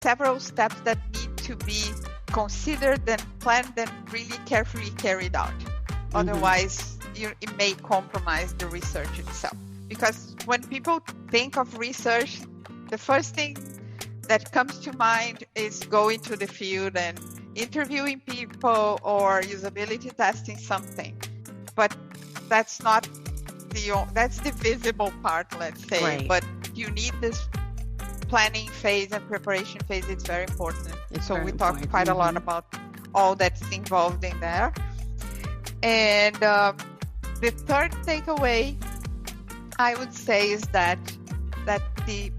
several steps that need to be considered and planned and really carefully carried out. Otherwise, it may compromise the research itself. Because when people think of research, the first thing that comes to mind is going to the field and interviewing people or usability testing something. But that's not that's the visible part, let's say. Right. But you need this planning phase and preparation phase. It's very important. So we talked quite a lot about all that's involved in there. And the third takeaway, I would say, is that the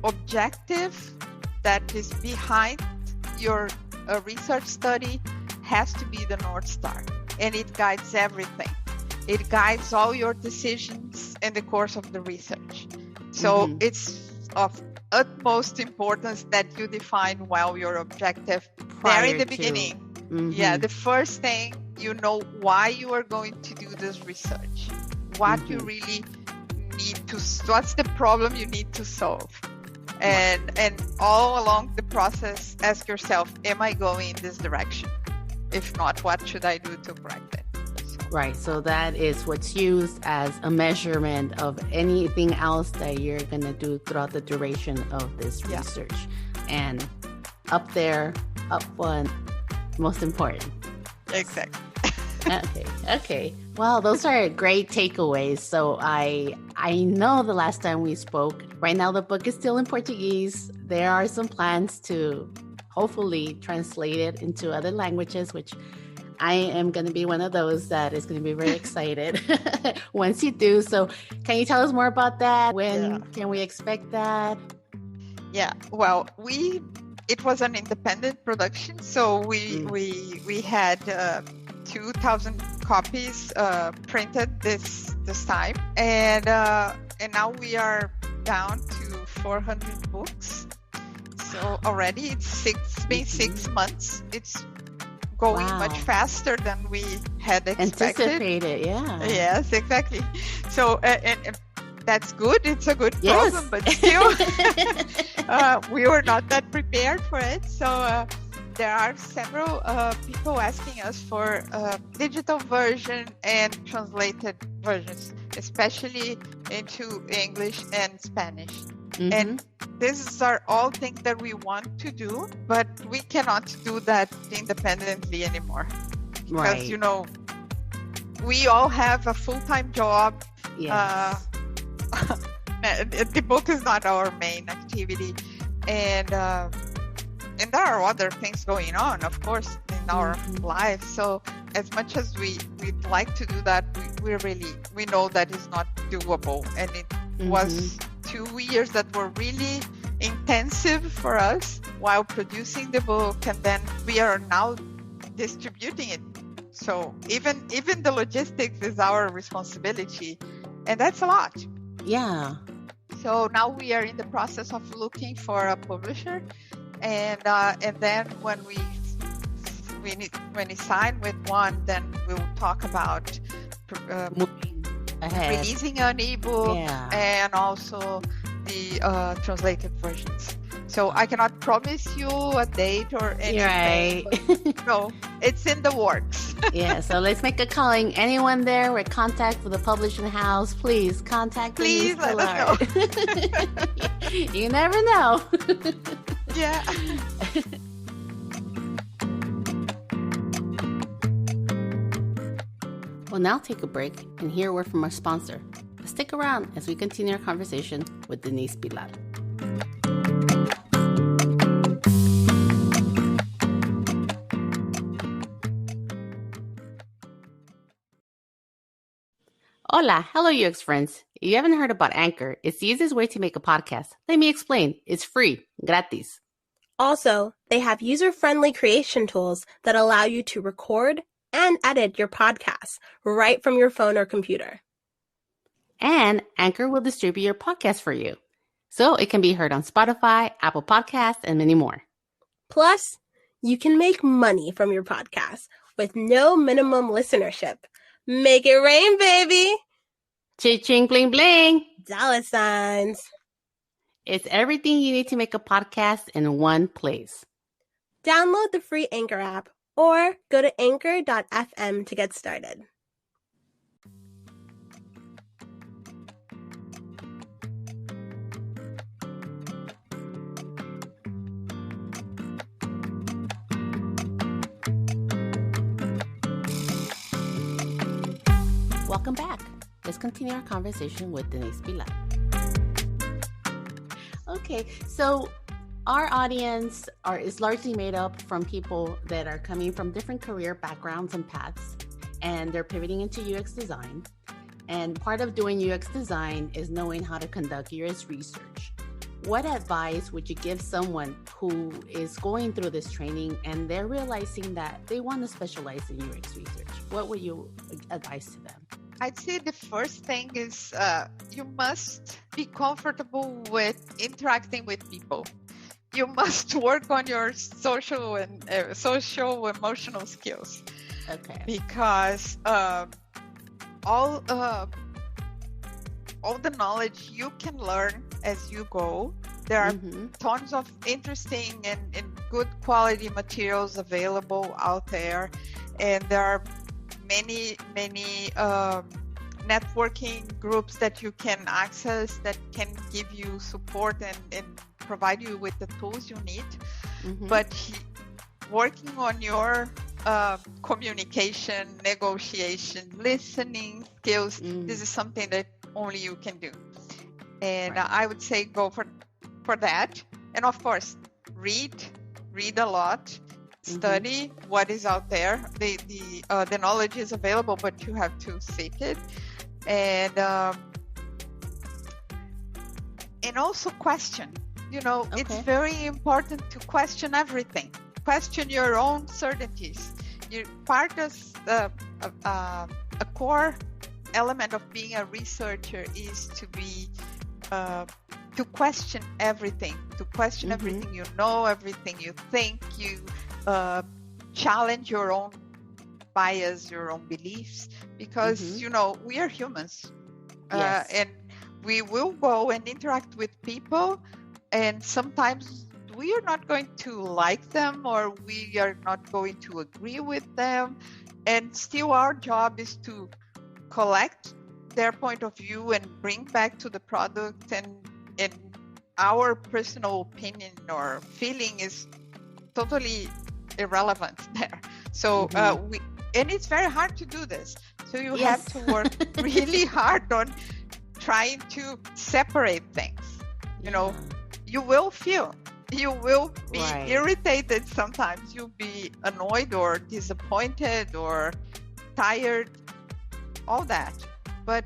objective that is behind your research study has to be the North Star, and it guides everything. It guides all your decisions in the course of the research. So it's of utmost importance that you define well your objective there in the beginning. Yeah, the first thing, you know why you are going to do this research, what you really need to, what's the problem you need to solve. And all along the process, ask yourself, am I going in this direction? If not, what should I do to correct it? Right. So that is what's used as a measurement of anything else that you're going to do throughout the duration of this research. And up there, up front, most important. Exactly. Okay. Well, those are great takeaways. So I know the last time we spoke, right now the book is still in Portuguese. There are some plans to hopefully translate it into other languages, which I am going to be one of those that is going to be very excited once you do. So can you tell us more about that? When can we expect that? Yeah, well, it was an independent production. So we had 2,000 copies printed this time. And now we are down to 400 books. So already it's been 6 months. It's going much faster than we had expected. Anticipated, yeah. Yes, exactly. So, and that's good. It's a good problem, but still, we were not that prepared for it. So there are several people asking us for digital version and translated versions, especially into English and Spanish. And these are all things that we want to do, but we cannot do that independently anymore. Because, you know, we all have a full-time job. Yes. The book is not our main activity. And there are other things going on, of course, in our life. So as much as we'd like to do that, we know that it's not doable. And it was 2 years that were really intensive for us while producing the book, and then we are now distributing it. So even the logistics is our responsibility, and that's a lot. Yeah. So now we are in the process of looking for a publisher, and then when we sign with one, then we'll talk about moving ahead, releasing an ebook, and also the translated versions. So I cannot promise you a date or anything. Right. No, it's in the works. Yeah, so let's make a calling. Anyone there with contact for the publishing house, please contact Denise Pilar. Let us know. You never know. Yeah. We'll now take a break and hear a word from our sponsor. Stick around as we continue our conversation with Denise Pilar. Hola, hello UX friends. If you haven't heard about Anchor, it's the easiest way to make a podcast. Let me explain. It's free, gratis. Also, they have user-friendly creation tools that allow you to record and edit your podcasts right from your phone or computer. And Anchor will distribute your podcast for you, so it can be heard on Spotify, Apple Podcasts, and many more. Plus, you can make money from your podcast with no minimum listenership. Make it rain, baby! Cha-ching, bling, bling! $signs. It's everything you need to make a podcast in one place. Download the free Anchor app or go to anchor.fm to get started. Welcome back. Let's continue our conversation with Denise Pilar. Okay, so our audience is largely made up from people that are coming from different career backgrounds and paths, and they're pivoting into UX design. And part of doing UX design is knowing how to conduct UX research. What advice would you give someone who is going through this training and they're realizing that they want to specialize in UX research? What would you advise to them? I'd say the first thing is you must be comfortable with interacting with people. You must work on your social and emotional skills. Okay. Because all the knowledge you can learn as you go. There are tons of interesting and good quality materials available out there, and there are many networking groups that you can access that can give you support and provide you with the tools you need. But working on your communication, negotiation, listening skills, this is something that only you can do. And I would say go for that. And of course, read a lot. Study what is out there. The knowledge is available, but you have to seek it, and also question. It's very important to question everything. Question your own certainties. A core element of being a researcher is to be to question everything. To question everything you know, everything you think. You challenge your own bias, your own beliefs, because we are humans. And we will go and interact with people, and sometimes we are not going to like them, or we are not going to agree with them, and still our job is to collect their point of view and bring back to the product, and our personal opinion or feeling is totally irrelevant there. So and it's very hard to do this. So you have to work really hard on trying to separate things. You will be irritated sometimes. You'll be annoyed or disappointed or tired, all that. But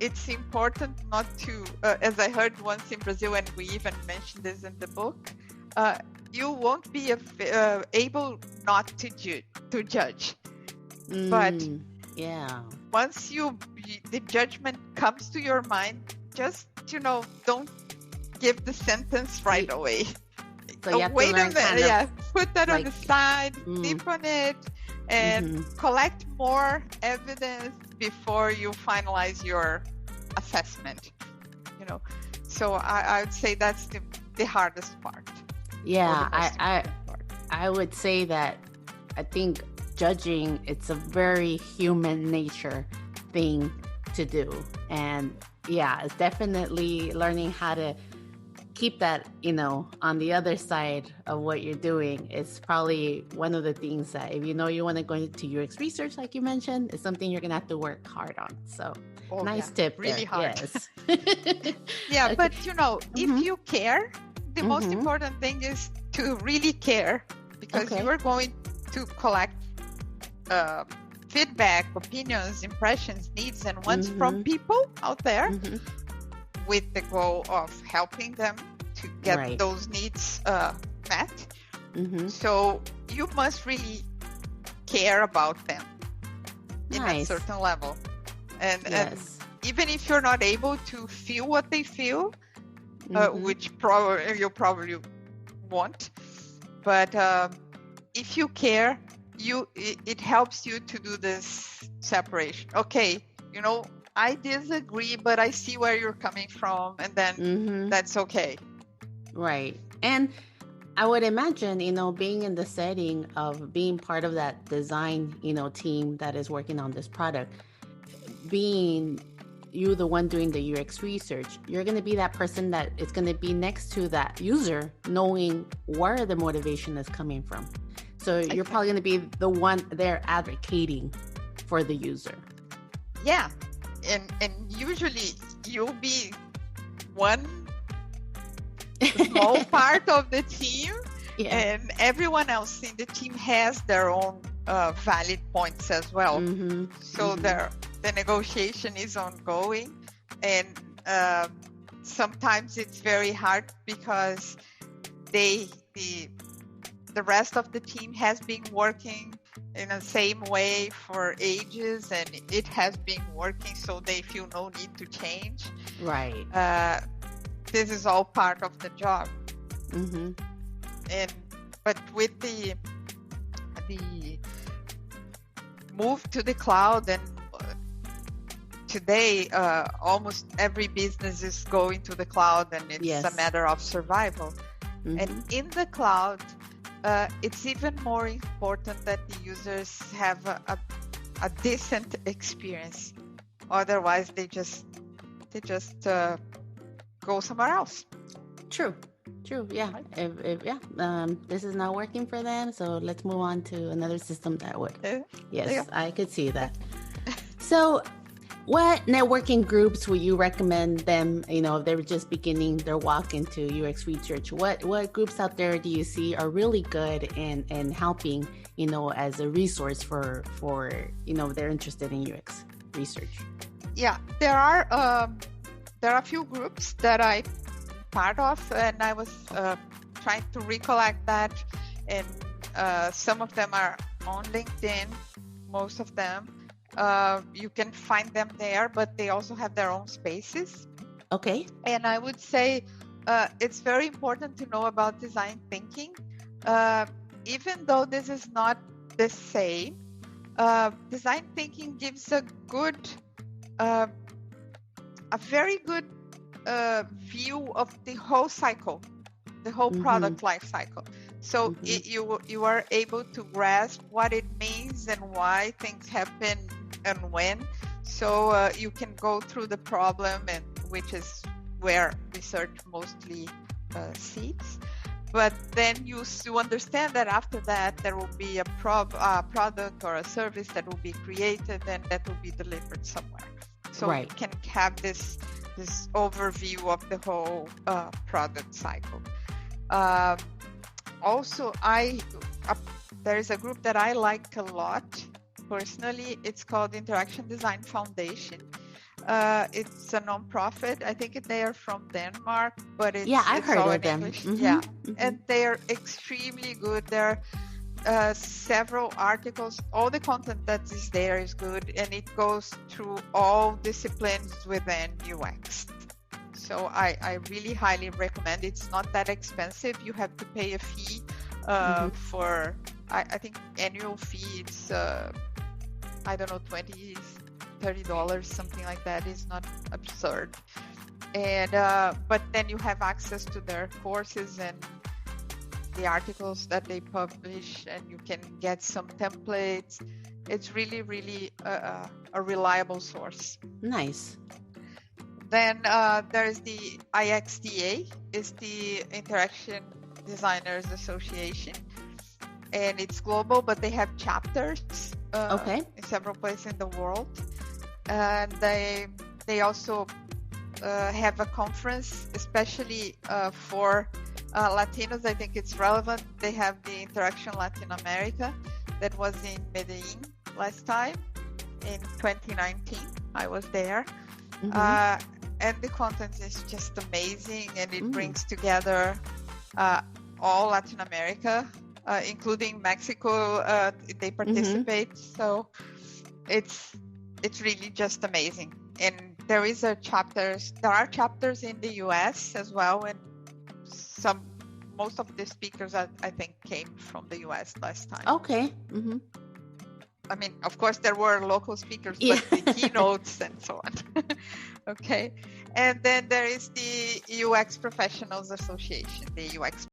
it's important not to, as I heard once in Brazil, and we even mentioned this in the book, you won't be able not to judge. But once the judgment comes to your mind, just don't give the sentence right away. So you have wait to learn a minute, put that on the like, side, sleep on it, and collect more evidence before you finalize your assessment. So I would say that's the hardest part. Yeah, I would say that I think judging, it's a very human nature thing to do. And it's definitely learning how to keep that, on the other side of what you're doing. It's probably one of the things that if you want to go into UX research, like you mentioned, it's something you're going to have to work hard on. So nice tip. Really there. hard. Yes. But if you care, the most important thing is to really care, because you are going to collect feedback, opinions, impressions, needs, and wants from people out there with the goal of helping them to get those needs met. So you must really care about them in a certain level. And even if you're not able to feel what they feel, which you probably won't, but if you care, it helps you to do this separation. Okay, I disagree, but I see where you're coming from, and then that's okay. Right. And I would imagine, being in the setting of being part of that design, team that is working on this product, being you the one doing the UX research, you're going to be that person that is going to be next to that user, knowing where the motivation is coming from. So you're probably going to be the one there advocating for the user. Yeah. And usually you'll be one small part of the team, and everyone else in the team has their own valid points as well. So the negotiation is ongoing, and sometimes it's very hard because the rest of the team has been working in the same way for ages, and it has been working, so they feel no need to change. Right. This is all part of the job. But with the move to the cloud, and today almost every business is going to the cloud, and it's a matter of survival. And in the cloud, it's even more important that the users have a decent experience. Otherwise, they just go somewhere else. True. Yeah. This is not working for them, so let's move on to another system that would. Yes, I could see that. So what networking groups would you recommend them, if they were just beginning their walk into UX research? What groups out there do you see are really good and helping, as a resource for they're interested in UX research? Yeah, there are a few groups that I part of, and I was trying to recollect that, and some of them are on LinkedIn, most of them. You can find them there, but they also have their own spaces. Okay. And I would say it's very important to know about design thinking. Even though this is not the same, design thinking gives a very good view of the whole cycle, the whole product life cycle. So you are able to grasp what it means and why things happen and when. So you can go through the problem, and which is where research mostly sits. But then you understand that after that there will be a product or a service that will be created and that will be delivered somewhere. So you can have this overview of the whole product cycle. Also, there is a group that I like a lot personally. It's called Interaction Design Foundation. It's a non-profit. I think they are from Denmark, but I've heard all of in them. English. And they are extremely good. There are several articles. All the content that is there is good, and it goes through all disciplines within UX. So I really highly recommend. It's not that expensive. You have to pay a fee for, I think annual fee. It's I don't know, $20-$30, something like that. Is not absurd. And but then you have access to their courses and the articles that they publish, and you can get some templates. It's really, really a reliable source. Nice. Then there's the IXDA, is the Interaction Designers Association, and it's global, but they have chapters in several places in the world. And they also have a conference, especially for Latinos. I think it's relevant. They have the Interaction Latin America that was in Medellin last time in 2019. I was there. And the content is just amazing, and it brings together all Latin America, including Mexico. They participate, so it's really just amazing. And there are chapters in the US as well, and most of the speakers I think came from the US last time. Okay. I mean, of course, there were local speakers, but the keynotes and so on. Okay. And then there is the UX Professionals Association, the UX